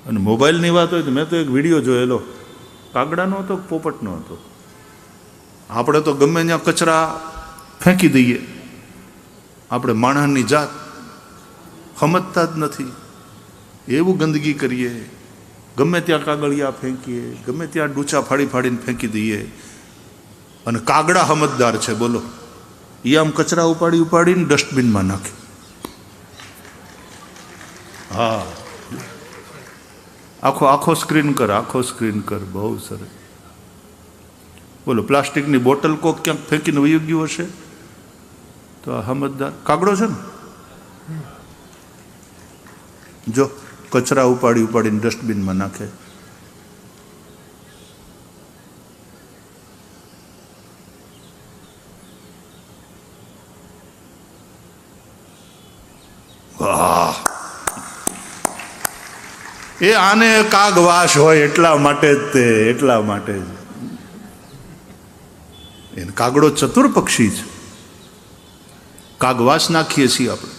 અને મોબાઈલની વાત હોય તો મેં તો એક વિડીયો જોયેલો, કાગડાનો હતો, પોપટનો હતો. આપણે તો ગમે ત્યાં કચરા ફેંકી દઈએ, આપણે માણસની જાત સમજતા જ નથી, એવું ગંદકી કરીએ, ગમે ત્યાં કાગળિયા ફેંકીએ, ગમે ત્યાં ડૂચા ફાડી ફાડીને ફેંકી દઈએ. અને કાગડા સમજદાર છે, બોલો, એ આમ કચરા ઉપાડી ઉપાડીને ડસ્ટબિનમાં નાખે. હા, આખો સ્ક્રીન કર, બહુ સરસ. બોલો, પ્લાસ્ટિકની બોટલ કોક ક્યાંક ફેંકીને વહી ગયું હશે તો આ સમજદાર કાગડો છે ને. જો કચરા ઉપાડી ઉપાડીને ડસ્ટબિનમાં નાખે. વાહ! એ આને કાગવાસ હોય એટલા માટે જ તે, એટલા માટે જ એને કાગડો ચતુર પક્ષી છે. કાગવાસ નાખીએ છીએ આપણે.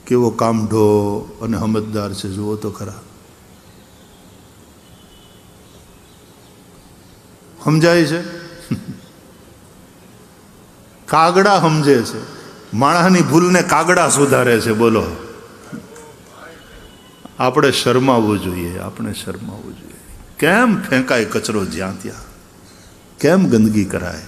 કેવો કામઢો અને સમજદાર છે, જુઓ તો ખરા. સમજાય છે? કાગડા સમજે છે, માણસની ભૂલને કાગડા સુધારે છે. બોલો, આપણે શરમાવવું જોઈએ, આપણે શરમાવવું જોઈએ. કેમ ફેંકાય કચરો જ્યાં ત્યાં, કેમ ગંદકી કરાય?